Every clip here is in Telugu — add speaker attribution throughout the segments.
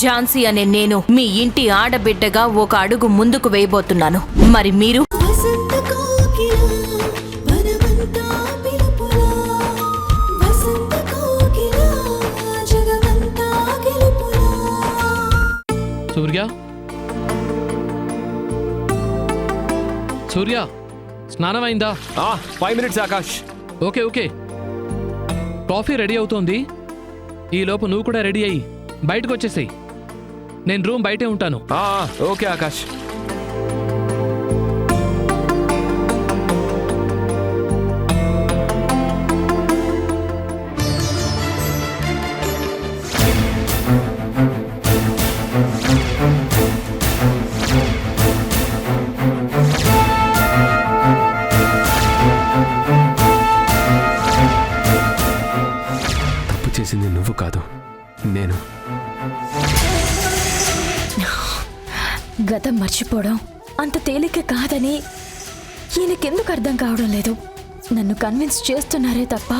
Speaker 1: ఝాన్సీ అనే నేను మీ ఇంటి ఆడబిడ్డగా ఒక అడుగు ముందుకు వేయబోతున్నాను. మరి మీరు?
Speaker 2: సూర్య, సూర్య, స్నానం అయిందా?
Speaker 3: 5 minutes Akash.
Speaker 2: Okay okay, coffee ready అవుతోంది. ఈలోపు నువ్వు కూడా రెడీ అయ్యి బయటకు వచ్చేసేయి. నేను రూమ్ బయటే ఉంటాను.
Speaker 3: ఓకే ఆకాష్. చేసింది నువ్వు కాదు, నేను.
Speaker 4: గతం మర్చిపోవడం అంత తేలిక కాదని ఈయనకెందుకు అర్థం కావడం లేదు. నన్ను కన్విన్స్ చేస్తున్నారే తప్ప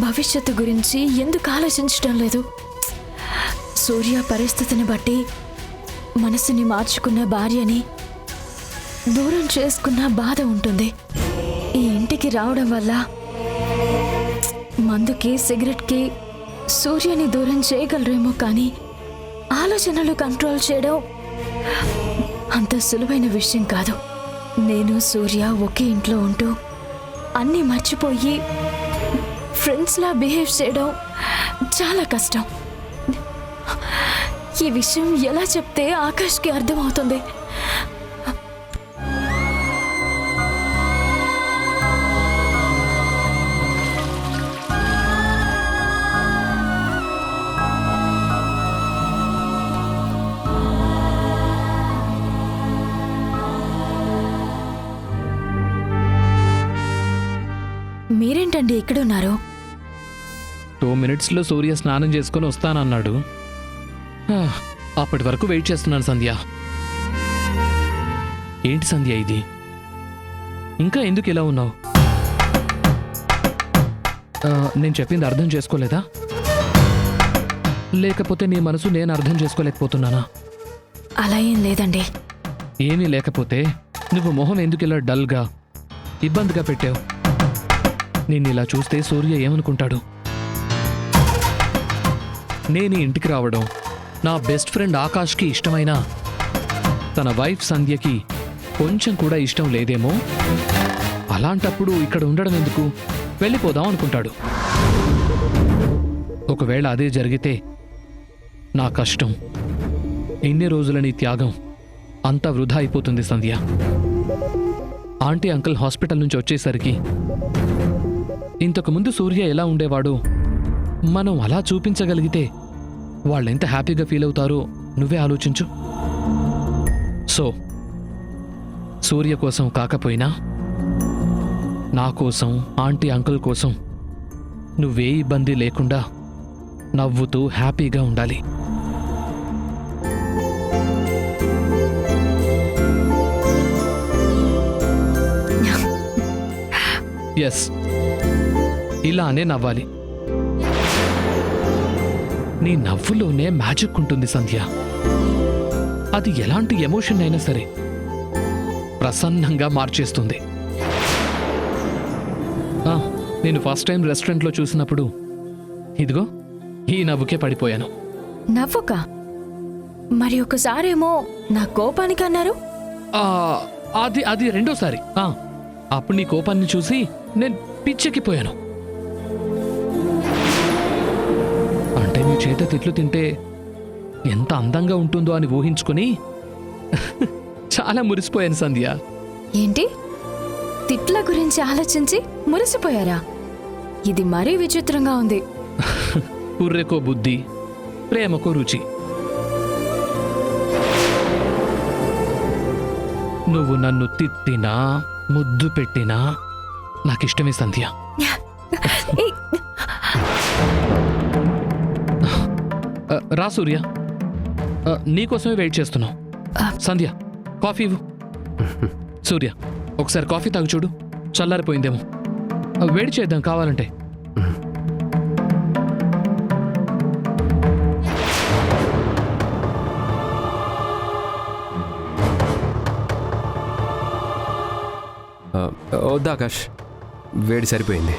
Speaker 4: భవిష్యత్తు గురించి ఎందుకు ఆలోచించడం లేదు. సూర్య పరిస్థితిని బట్టి మనసుని మార్చుకున్న భార్యని దూరం చేసుకున్న బాధ ఉంటుంది. ఈ ఇంటికి రావడం వల్ల మందుకి సిగరెట్కి సూర్యని దూరం చేయగలరేమో, కానీ ఆలోచనలు కంట్రోల్ చేయడం అంత సులువైన విషయం కాదు. నేను సూర్య ఒకే ఇంట్లో ఉంటూ అన్నీ మర్చిపోయి ఫ్రెండ్స్లా బిహేవ్ చేయడం చాలా కష్టం. ఈ విషయం ఎలా చెప్తే ఆకాష్కి అర్థమవుతుంది? మీరేంటండి ఇక్కడున్నారు?
Speaker 2: 2 minutesలో సూర్య స్నానం చేసుకుని వస్తానన్నాడు. అప్పటి వరకు వెయిట్ చేస్తున్నాను. సంధ్య, ఏంటి సంధ్య ఇది? ఇంకా ఎందుకు ఇలా ఉన్నావు? నేను చెప్పింది అర్థం చేసుకోలేదా? లేకపోతే నీ మనసు నేను అర్థం చేసుకోలేకపోతున్నానా?
Speaker 4: అలా ఏం లేదండి.
Speaker 2: ఏమీ లేకపోతే నువ్వు మొహం ఎందుకు ఇలా డల్గా ఇబ్బందిగా పెట్టావు? నేను ఇలా చూస్తే సూర్య ఏమనుకుంటాడు? నేను ఇంటికి రావడం నా బెస్ట్ ఫ్రెండ్ ఆకాష్కి ఇష్టమైన తన వైఫ్ సంధ్యకి కొంచెం కూడా ఇష్టం లేదేమో. అలాంటప్పుడు ఇక్కడ ఉండడం ఎందుకు, వెళ్ళిపోదాం అనుకుంటాడు. ఒకవేళ అదే జరిగితే నా కష్టం, ఇన్ని రోజులని త్యాగం అంతా వృధా అయిపోతుంది సంధ్య. ఆంటీ అంకుల్ హాస్పిటల్ నుంచి వచ్చేసరికి ఇంతకుముందు సూర్య ఎలా ఉండేవాడో మనం అలా చూపించగలిగితే వాళ్ళెంత హ్యాపీగా ఫీల్ అవుతారో నువ్వే ఆలోచించు. సో సూర్య కోసం కాకపోయినా నా కోసం, ఆంటీ అంకుల్ కోసం నువ్వే ఇబ్బంది లేకుండా నవ్వుతూ హ్యాపీగా ఉండాలి. ఎస్, ఇలానే నవ్వాలి. నీ నవ్వులోనే మ్యాజిక్ ఉంటుంది సంధ్య. అది ఎలాంటి ఎమోషన్ అయినా సరే ప్రసన్నంగా మార్చేస్తుంది. నేను ఫస్ట్ టైం రెస్టారెంట్లో చూసినప్పుడు ఇదిగో ఈ నవ్వుకే పడిపోయాను.
Speaker 4: నవ్వుక? మరి ఒకసారేమో నా కోపానికి అన్నారు.
Speaker 2: అది రెండోసారి. అప్పుడు నీ కోపాన్ని చూసి నేను పిచ్చెక్కిపోయాను. అంటే నీ చేత తిట్లు తింటే ఎంత అందంగా ఉంటుందో అని ఊహించుకొని చాలా మురిసిపోయాను సంధ్య.
Speaker 4: ఏంటి, తిట్ల గురించి ఆలోచించి మురిసిపోయారా? ఇది మరీ విచిత్రంగా ఉంది.
Speaker 2: పుర్రెకో బుద్ధి, ప్రేమకో రుచి. నువ్వు నన్ను తిట్టినా ముద్దు పెట్టినా నాకిష్టమే సంధ్య. రా సూర్య, నీకోసమే వెయిట్ చేస్తున్నావు. సంధ్య, కాఫీ ఇవ్వు. సూర్య, ఒకసారి కాఫీ తాగు చూడు, చల్లారిపోయిందేమో. వేడి చేద్దాం కావాలంటే.
Speaker 3: వద్దు ఆకాష్, వేడి సరిపోయింది.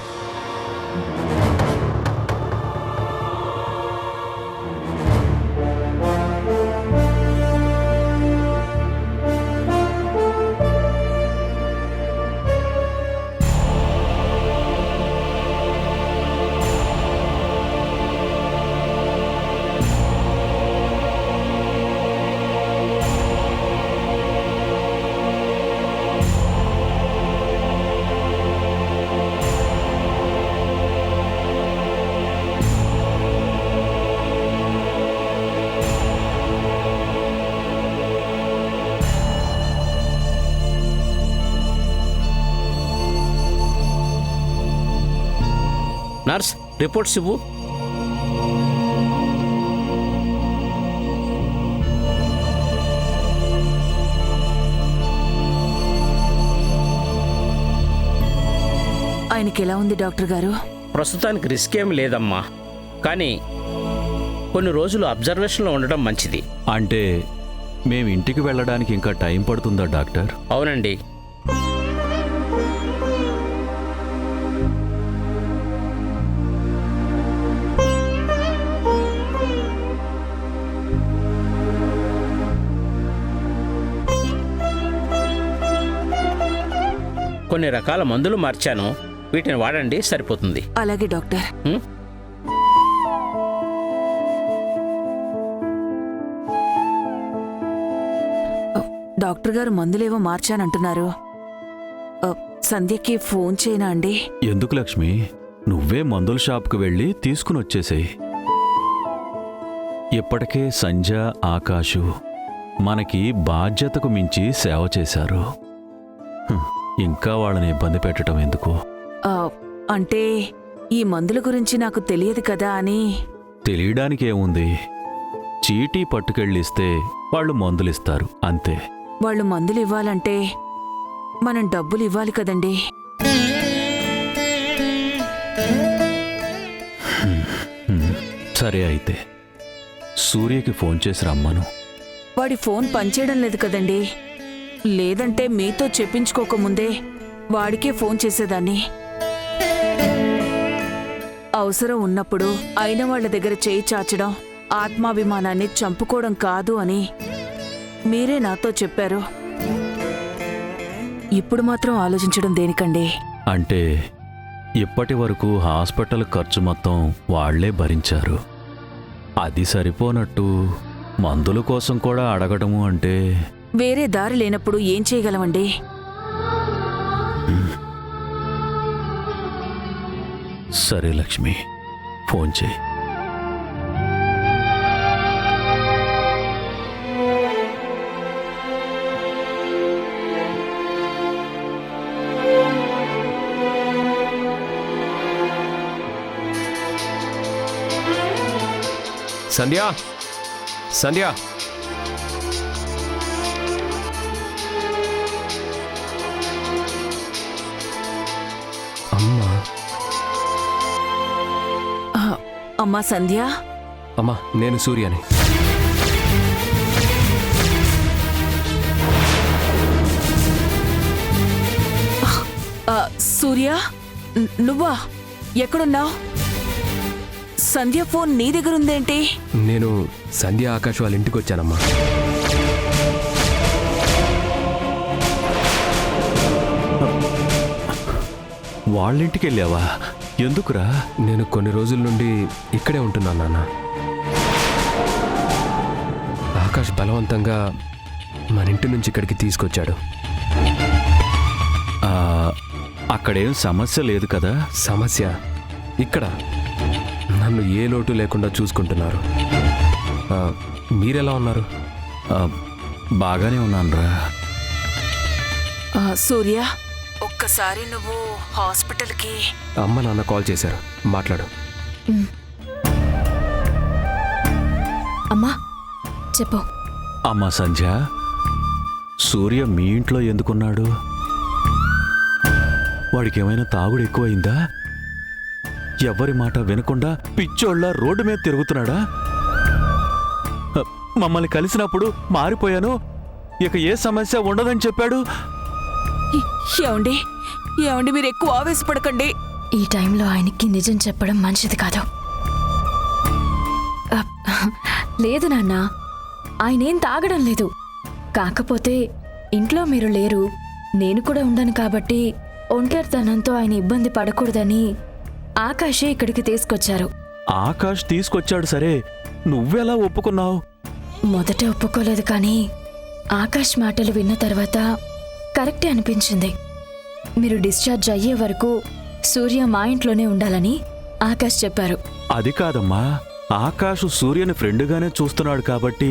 Speaker 5: నర్స్, రిపోర్ట్స్ ఇవ్వు.
Speaker 1: ఆయనకి ఎలా ఉంది డాక్టర్ గారు?
Speaker 5: ప్రస్తుతానికి రిస్క్ ఏమి లేదమ్మా, కానీ కొన్ని రోజులు అబ్జర్వేషన్లో ఉండడం మంచిది.
Speaker 6: అంటే మేము ఇంటికి వెళ్ళడానికి ఇంకా టైం పడుతుందా డాక్టర్?
Speaker 5: అవునండి. కొన్ని రకాల మందులు మార్చాను, వీటిని వాడండి, సరిపోతుంది.
Speaker 1: అలాగే డాక్టర్.
Speaker 5: హ్మ్?
Speaker 1: డాక్టర్ గారు మందులేవో మార్చానంటున్నారు. సంధ్యకి ఫోన్ చేయనా అండి?
Speaker 6: ఎందుకు లక్ష్మి, నువ్వే మందుల షాప్కి వెళ్ళి తీసుకుని వచ్చేసేయ్. ఇప్పటికే సంజ, ఆకాశు మనకి బాధ్యతకు మించి సేవ చేశారు. ఇంకా వాళ్ళని ఇబ్బంది పెట్టడం ఎందుకు?
Speaker 1: అంటే ఈ మందుల గురించి నాకు తెలియదు కదా అని.
Speaker 6: తెలియడానికి ఏముంది, చీటీ పట్టుకెళ్ళిస్తే వాళ్ళు మందులిస్తారు, అంతే.
Speaker 1: వాళ్ళు మందులు ఇవ్వాలంటే మనం డబ్బులు ఇవ్వాలి కదండి.
Speaker 6: సరే అయితే సూర్యకి ఫోన్ చేసి రమ్మను.
Speaker 1: వాడి ఫోన్ పనిచేయడం లేదు కదండి. లేదంటే మీతో చెప్పించుకోకముందే వాడికే ఫోన్ చేసేదాన్ని. అవసరం ఉన్నప్పుడు అయిన వాళ్ళ దగ్గర చేయి చాచడం ఆత్మాభిమానాన్ని చంపుకోవడం కాదు అని మీరే నాతో చెప్పారు. ఇప్పుడు మాత్రం ఆలోచించడం దేనికండి?
Speaker 6: అంటే ఇప్పటి వరకు హాస్పిటల్ ఖర్చు మొత్తం వాళ్లే భరించారు. అది సరిపోనట్టు మందుల కోసం కూడా అడగడము అంటే.
Speaker 1: వేరే దారి లేనప్పుడు ఏం చేయగలమండి?
Speaker 6: సరే లక్ష్మి, ఫోన్ చేయి.
Speaker 3: సంధ్య, సంధ్య, అమ్మా.
Speaker 1: అమ్మా సంధ్య.
Speaker 3: అమ్మా, నేను సూర్యని.
Speaker 1: సూర్య, నువ్వా? ఎక్కడున్నావు? సంధ్య ఫోన్ నీ దగ్గర ఉందేంటి?
Speaker 3: నేను సంధ్య, ఆకాష్ వాళ్ళ ఇంటికి వచ్చానమ్మా.
Speaker 6: వాళ్ళింటికి వెళ్ళావా? ఎందుకురా?
Speaker 3: నేను కొన్ని రోజుల నుండి ఇక్కడే ఉంటున్నాను నాన్న. ఆకాష్ బలవంతంగా మన ఇంటి నుంచి ఇక్కడికి తీసుకొచ్చాడు.
Speaker 6: అక్కడేం సమస్య లేదు కదా?
Speaker 3: సమస్య ఇక్కడ. నన్ను ఏ లోటు లేకుండా చూసుకుంటున్నారు. మీరెలా ఉన్నారు?
Speaker 6: బాగానే ఉన్నానురా.
Speaker 1: సూర్య, ఒక్కసారి నువ్వు హాస్పిటల్కి.
Speaker 3: అమ్మ నాన్న కాల్ చేశారు, మాట్లాడు.
Speaker 4: అమ్మా చెప్పు.
Speaker 6: అమ్మా సంధ్య, సూర్య మీ ఇంట్లో ఎందుకున్నాడు? వాడికి ఏమైనా తాగుడు ఎక్కువైందా? ఎవరి మాట వినకుండా పిచ్చోళ్ళ రోడ్డు మీద తిరుగుతున్నాడా? మమ్మల్ని కలిసినప్పుడు మారిపోయాను, ఇక ఏ సమస్య ఉండదని చెప్పాడు.
Speaker 1: ఏమండి, ఏమండి, మీరు ఎక్కువ ఆవేశపడకండి.
Speaker 4: ఈ టైంలో ఆయనకి నిజం చెప్పడం మంచిది కాదు. అప్, లేదు నాన్న, ఆయనేం తాగడం లేదు. కాకపోతే ఇంట్లో మీరు లేరు, నేను కూడా ఉండను కాబట్టి ఒంటరితనంతో ఆయన ఇబ్బంది పడకూడదని ఆకాశే ఇక్కడికి తీసుకొచ్చారు.
Speaker 6: ఆకాష్ తీసుకొచ్చాడు సరే, నువ్వెలా ఒప్పుకున్నావు?
Speaker 4: మొదట ఒప్పుకోలేదు, కానీ ఆకాష్ మాటలు విన్న తర్వాత కరెక్టే అనిపించింది. మీరు డిశ్చార్జ్ అయ్యే వరకు సూర్య మా ఇంట్లోనే ఉండాలని ఆకాష్ చెప్పారు.
Speaker 6: అది కాదమ్మా, ఆకాష్ సూర్యని ఫ్రెండ్గానే చూస్తున్నాడు కాబట్టి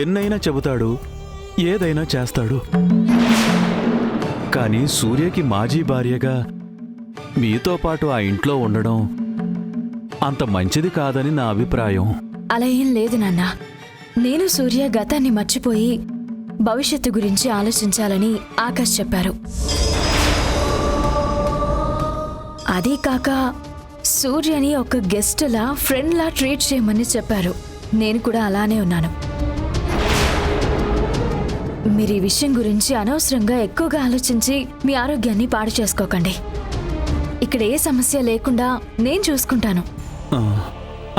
Speaker 6: ఎన్నైనా చెబుతాడు, ఏదైనా చేస్తాడు. కానీ సూర్యకి మాజీ భార్యగా మీతో పాటు ఆ ఇంట్లో ఉండడం అంత మంచిది కాదని నా అభిప్రాయం.
Speaker 4: అలా ఏం లేదు నాన్న. నేను సూర్య గతాన్ని మర్చిపోయి భవిష్యత్తు గురించి ఆలోచించాలని ఆకాష్ చెప్పారు. అదీ కాక సూర్యని ఒక గెస్ట్లా ఫ్రెండ్లా ట్రీట్ చేయమని చెప్పారు. నేను కూడా అలానే ఉన్నాను. మీరు ఈ విషయం గురించి అనవసరంగా ఎక్కువగా ఆలోచించి మీ ఆరోగ్యాన్ని పాడు చేసుకోకండి. ఇక్కడ ఏ సమస్య లేకుండా నేను చూసుకుంటాను.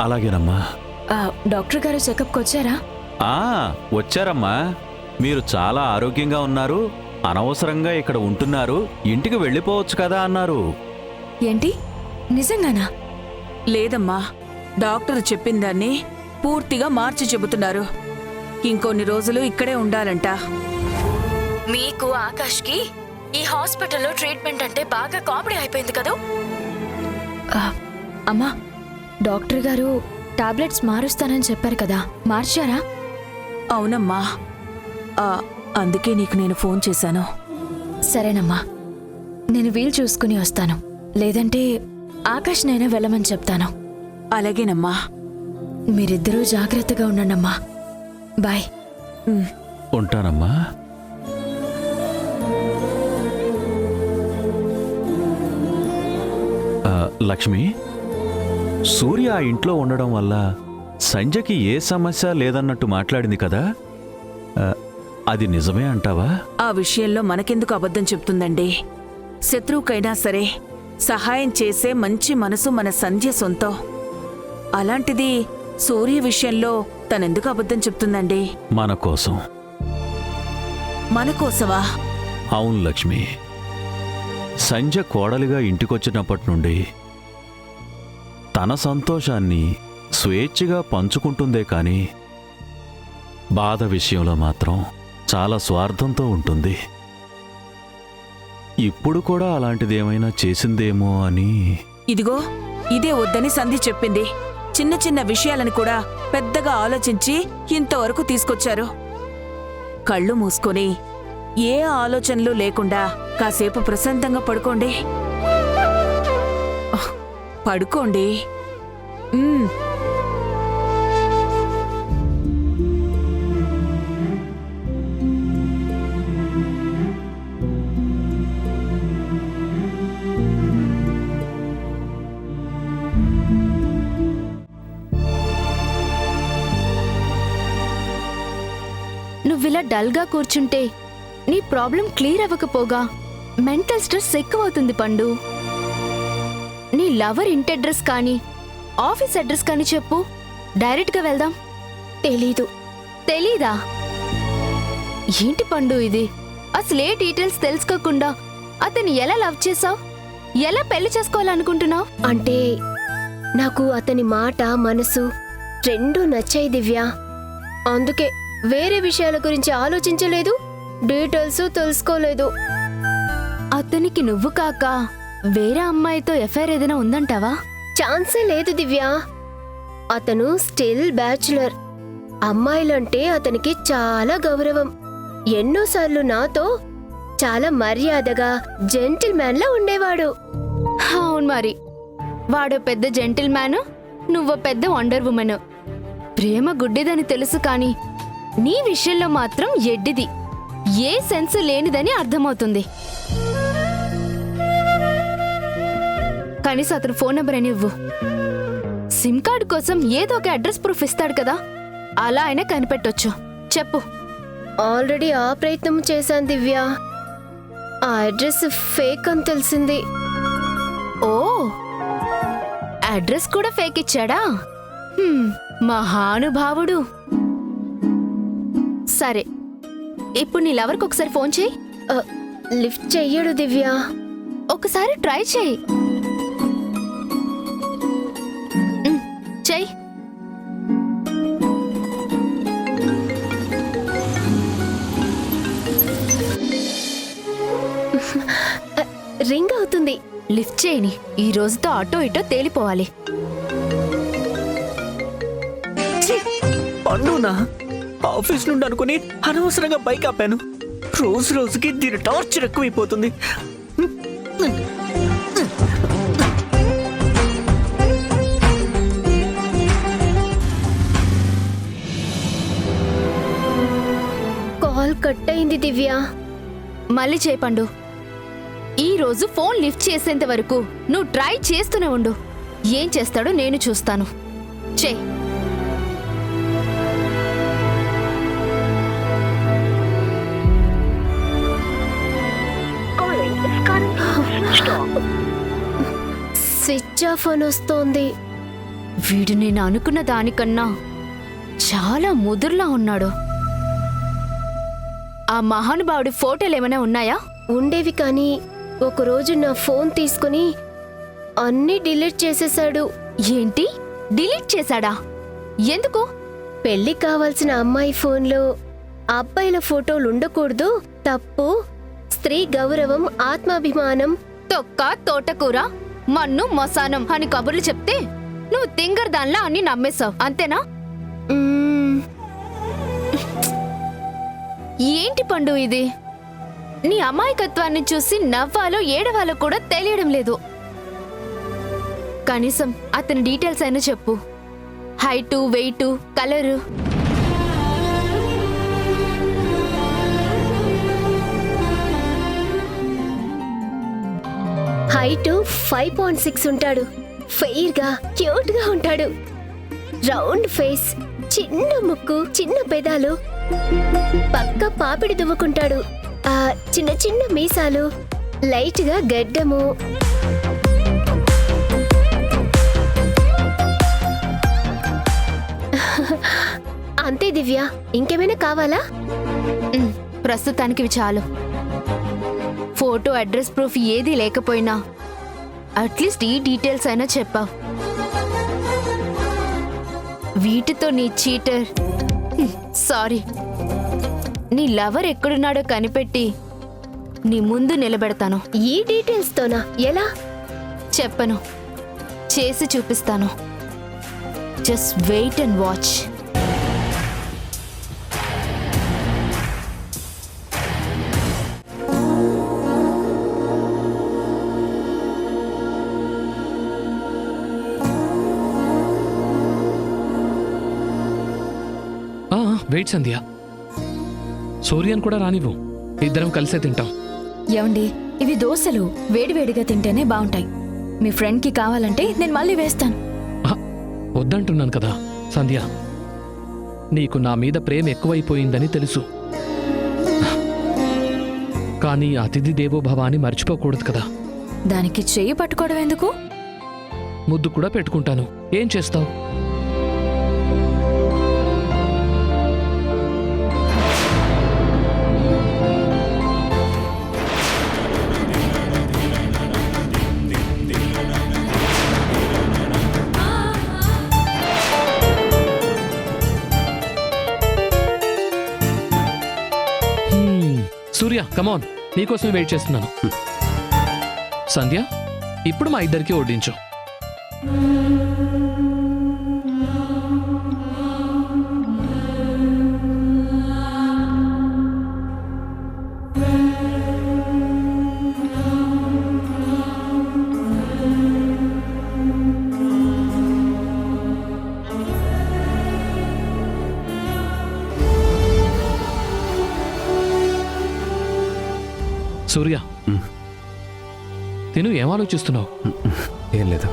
Speaker 6: అలాగేనమ్మా.
Speaker 4: డాక్టర్ గారు చెకప్కి వచ్చారా?
Speaker 6: వచ్చారమ్మా. మీరు చాలా ఆరోగ్యంగా ఉన్నారు, అనవసరంగా ఇక్కడ ఉంటున్నారు, ఇంటికి వెళ్ళిపోవచ్చు కదా అన్నారు.
Speaker 4: ఏంటి, నిజంగానా?
Speaker 1: లేదమ్మా, డాక్టర్ చెప్పిన దాన్ని పూర్తిగా మార్చి చెబుతున్నారు. ఇంకొన్ని రోజులు ఇక్కడే ఉండాలంట.
Speaker 4: మీకు ఆకాష్కి ఈ హాస్పిటల్లో ట్రీట్మెంట్ అంటే బాగా కామెడీ అయిపోయింది కదా. అమ్మా, డాక్టర్ గారు టాబ్లెట్స్ మారుస్తానని చెప్పారు కదా, మార్చారా?
Speaker 1: అవునమ్మా, అందుకే నీకు నేను ఫోన్ చేశాను.
Speaker 4: సరేనమ్మా, నేను వీలు చూసుకుని వస్తాను. లేదంటే ఆకాష్నైనా వెళ్ళమని చెప్తాను.
Speaker 1: అలాగేనమ్మా.
Speaker 4: మీరిద్దరూ జాగ్రత్తగా ఉండండమ్మా. బాయ్.
Speaker 6: ఉంటానమ్మా. లక్ష్మి, సూర్య ఆ ఇంట్లో ఉండడం వల్ల సంజయ్కి ఏ సమస్య లేదన్నట్టు మాట్లాడింది కదా, అది నిజమే అంటావా?
Speaker 1: ఆ విషయంలో మనకెందుకు అబద్ధం చెప్తుందండి? శత్రువుకైనా సరే సహాయం చేసే మంచి మనసు మన సంధ్య సొంతం. అలాంటిది సూర్య విషయంలో తనెందుకు అబద్ధం చెప్తుందండి?
Speaker 6: మన కోసం.
Speaker 1: మన కోసమా?
Speaker 6: అవును లక్ష్మి. సంజ కోడలిగా ఇంటికొచ్చినప్పటి నుండి తన సంతోషాన్ని స్వేచ్ఛగా పంచుకుంటుందే కానీ బాధ విషయంలో మాత్రం చాలా స్వార్థంతో ఉంటుంది. ఇప్పుడు కూడా అలాంటిదేమైనా చేసిందేమో అని.
Speaker 1: ఇదిగో ఇదే వద్దని సంధి చెప్పింది. చిన్న చిన్న విషయాలను కూడా పెద్దగా ఆలోచించి ఇంతవరకు తీసుకొచ్చారు. కళ్ళు మూసుకొని ఏ ఆలోచనలు లేకుండా కాసేపు ప్రశాంతంగా పడుకోండి. పడుకోండి.
Speaker 7: నువ్విలా డల్గా కూర్చుంటే నీ ప్రాబ్లం క్లియర్ అవ్వకపోగా మెంటల్ స్ట్రెస్ ఎక్కువవుతుంది పండు. నీ లవర్ ఇంటి అడ్రస్ కానీ ఆఫీస్ అడ్రస్ కానీ చెప్పు, డైరెక్ట్గా వెళ్దాం. తెలీదా? ఏంటి పండు ఇది? అసలే డీటెయిల్స్ తెలుసుకోకుండా అతన్ని ఎలా లవ్ చేసావు, ఎలా పెళ్లి చేసుకోవాలనుకుంటున్నావు?
Speaker 8: అంటే నాకు అతని మాట మనసు రెండూ నచ్చాయి దివ్య. అందుకే వేరే విషయాల గురించి ఆలోచించలేదు, డీటెయిల్స్ తెలుసుకోలేదు.
Speaker 7: అతనికి నువ్వు కాక వేరే అమ్మాయితో ఎఫ్ఐఆర్ ఏదైనా ఉందంటావా?
Speaker 8: ఛాన్సే లేదు దివ్య. అతను స్టిల్ బ్యాచులర్. అమ్మాయిలంటే అతనికి చాలా గౌరవం. ఎన్నోసార్లు నాతో చాలా మర్యాదగా జెంటిల్ మ్యాన్ లా ఉండేవాడు.
Speaker 7: అవును మరి, వాడో పెద్ద జెంటిల్ మ్యాన్, నువ్వో పెద్ద వండర్ ఉమెన్. ప్రేమ గుడ్డిదని తెలుసు కానీ నీ విషయంలో మాత్రం ఎడ్డిది, ఏ సెన్స్ లేనిదని అర్థమవుతుంది. కనీసం అతను ఫోన్ నెంబర్ అని ఇవ్వు. సిమ్ కార్డు కోసం ఏదో ఒక అడ్రస్ ప్రూఫ్ ఇస్తాడు కదా, అలా అయినా కనిపెట్టొచ్చు. చెప్పు.
Speaker 8: ఆల్రెడీ ఆ ప్రయత్నం చేశాను దివ్య. ఆ అడ్రస్ ఫేక్ అని తెలిసింది.
Speaker 7: ఓ అడ్రస్ కూడా ఫేక్ ఇచ్చాడా? మహానుభావుడు. సరే, ఇప్పుడు నీ లవర్కి ఒకసారి ఫోన్ చేయి.
Speaker 8: లిఫ్ట్ చెయ్యడు దివ్య.
Speaker 7: ఒకసారి ట్రై చేయి. చెయ్యి.
Speaker 8: రింగ్ అవుతుంది.
Speaker 7: లిఫ్ట్ చేయని. ఈ రోజుతో అటో ఇటో తేలిపోవాలి.
Speaker 9: పండునా ఆఫీస్ నుండి అనుకుని అనవసరంగా బైక్ ఆపాను. రోజు రోజుకి దీని టార్చర్ ఎక్కువైపోతుంది.
Speaker 8: కాల్ కట్ అయింది దివ్య.
Speaker 7: మళ్ళీ చేయి పండు. ఈ రోజు ఫోన్ లిఫ్ట్ చేసేంత వరకు నువ్వు ట్రై చేస్తూనే ఉండు. ఏం చేస్తాడో నేను చూస్తాను. చెయ్.
Speaker 8: స్విచ్ ఆఫ్ అని వస్తోంది.
Speaker 7: వీడు నేను అనుకున్న దానికన్నా చాలా ముదురులా ఉన్నాడు. ఆ మహానుభావుడి ఫోటోలు ఏమైనా ఉన్నాయా?
Speaker 8: ఉండేవి, కానీ ఒకరోజు నా ఫోన్ తీసుకుని అన్నీ డిలీట్ చేసేశాడు.
Speaker 7: ఏంటి? డిలీట్ చేశాడా? ఎందుకు?
Speaker 8: పెళ్లి కావాల్సిన అమ్మాయి ఫోన్లో అబ్బాయిల ఫోటోలు ఉండకూడదు, తప్పు, స్త్రీ గౌరవం, ఆత్మాభిమానం.
Speaker 7: తొక్క, తోటకూర, మన్ను, మసానం అని కబుర్లు చెప్తే నువ్వు తింగర్ దానిలా అన్ని నమ్మేశావు, అంతేనా?
Speaker 8: మ్మ్.
Speaker 7: ఏంటి పండు ఇది? నీ అమాయకత్వాన్ని చూసి నవ్వాలో ఏడవాలో కూడా తెలియడం లేదు. కనీసం అతని డీటెయిల్స్ అయినా చెప్పు. Height, weight, colour.
Speaker 8: హైట్ 5.6 ఉంటాడు. ఫెయిర్ గా, క్యూట్ గా ఉంటాడు. రౌండ్ ఫేస్, చిన్న ముక్కు, చిన్న పెదాలు, పక్క పాపిడి దువ్వుకుంటాడు. చిన్న చిన్న మీసాలు, లైట్ గా గడ్డము. అంతే దివ్య, ఇంకేమైనా కావాలా?
Speaker 7: ప్రస్తుతానికి ఇవి చాలు. ఫోటో, అడ్రస్ ప్రూఫ్ ఏది లేకపోయినా అట్లీస్ట్ ఈ డీటెయిల్స్ అయినా చెప్పావు. వీటితో నీ చీటర్, సారీ, నీ లవర్ ఎక్కడున్నాడో కనిపెట్టి నీ ముందు నిలబెడతాను.
Speaker 8: ఈ డీటెయిల్స్ తోనా? ఎలా?
Speaker 7: చెప్పను, చేసి చూపిస్తాను. Just wait and watch.
Speaker 2: Wait Sandhya, Suryan కూడా రానివ్వు, ఇద్దరం కలిసే తింటాం.
Speaker 4: ఏమండి, ఇవి దోశలు వేడివేడిగా తింటేనే బాగుంటాయి. మీ ఫ్రెండ్కి కావాలంటే నేను మళ్ళీ వేస్తాను.
Speaker 2: వద్దంటున్నాను కదా సంధ్య, నీకు నా మీద ప్రేమ ఎక్కువైపోయిందని తెలుసు. కానీ అతిథి దేవో భవ అని మర్చిపోకూడదు కదా.
Speaker 4: దానికి చెయ్యి పట్టుకోవడం ఎందుకు?
Speaker 2: ముద్దు కూడా పెట్టుకుంటాను. ఏం చేస్తావు? సూర్య, కమాన్, నీకోసమే వెయిట్ చేస్తున్నాను. సంధ్య, ఇప్పుడు మా ఇద్దరికి వడ్డించు. సూర్య, తిను, ఏం ఆలోచిస్తున్నావు?
Speaker 3: ఏం లేదు.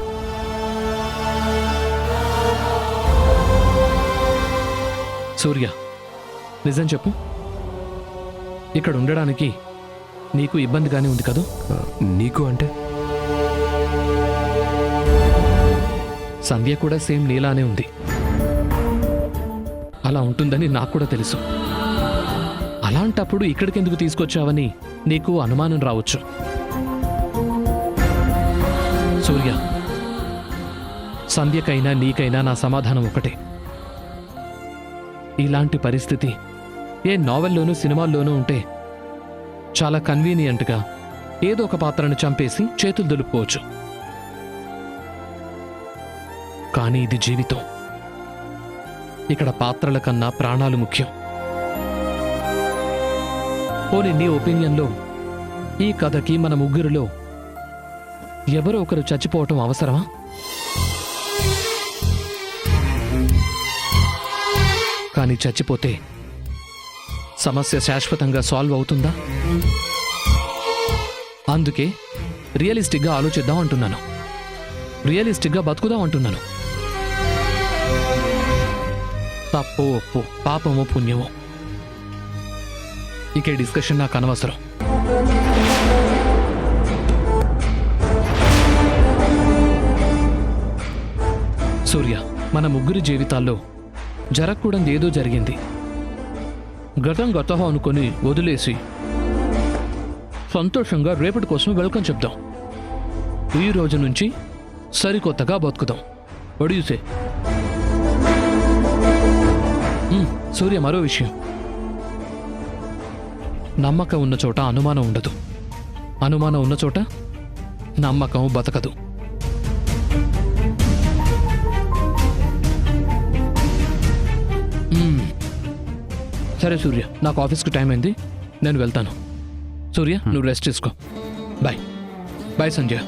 Speaker 2: సూర్య, నిజం చెప్పు, ఇక్కడ ఉండడానికి నీకు ఇబ్బందిగానే ఉంది కదూ?
Speaker 3: నీకు అంటే?
Speaker 2: సంధ్య కూడా సేమ్ నీలానే ఉంది. అలా ఉంటుందని నాకు కూడా తెలుసు. అలాంటప్పుడు ఇక్కడికి ఎందుకు తీసుకొచ్చావని నీకు అనుమానం రావచ్చు. సూర్య, సంధ్యకైనా నీకైనా నా సమాధానం ఒకటే. ఇలాంటి పరిస్థితి ఏ నావెల్లోనూ సినిమాల్లోనూ ఉంటే చాలా కన్వీనియంట్గా ఏదో ఒక పాత్రను చంపేసి చేతులు దులుపుకోవచ్చు. కానీ ఇది జీవితం. ఇక్కడ పాత్రల కన్నా ప్రాణాలు ముఖ్యం. పోనీ నీ ఒపీనియన్లో ఈ కథకి మన ముగ్గురిలో ఎవరో ఒకరు చచ్చిపోవటం అవసరమా? కానీ చచ్చిపోతే సమస్య శాశ్వతంగా సాల్వ్ అవుతుందా? అందుకే రియలిస్టిక్గా ఆలోచిద్దాం అంటున్నాను. రియలిస్టిక్గా బతుకుదాం అంటున్నాను. తప్పు ఒప్పు, పాపము పుణ్యము, ఇక డిస్కషన్ నాకు అనవసరం. సూర్య, మన ముగ్గురి జీవితాల్లో జరగకూడదు ఏదో జరిగింది. గతం గతం అనుకొని వదిలేసి సంతోషంగా రేపటి కోసం వెల్కమ్ చెప్దాం. ఈ రోజు నుంచి సరికొత్తగా బతుకుదాం. ఒడియూసే. సూర్య, మరో విషయం. నమ్మకం ఉన్న చోట అనుమానం ఉండదు. అనుమానం ఉన్న చోట నమ్మకం బతకదు. సరే సూర్య, నాకు ఆఫీస్కి టైం అయింది, నేను వెళ్తాను. సూర్య, నువ్వు రెస్ట్ తీసుకో. బాయ్. బాయ్ సంజయ్.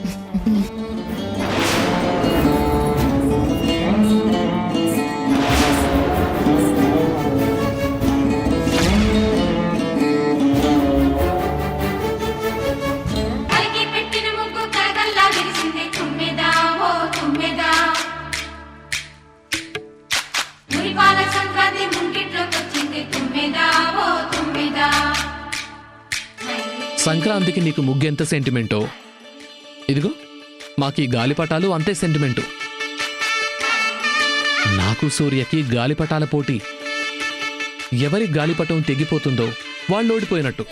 Speaker 2: సంక్రాంతికి నీకు ముగ్గెంత సెంటిమెంటో, ఇదిగో మాకు ఈ గాలిపటాలు అంతే సెంటిమెంటు. నాకు సూర్యకి గాలిపటాల పోటీ. ఎవరి గాలిపటం తెగిపోతుందో వాళ్ళు ఓడిపోయినట్టు.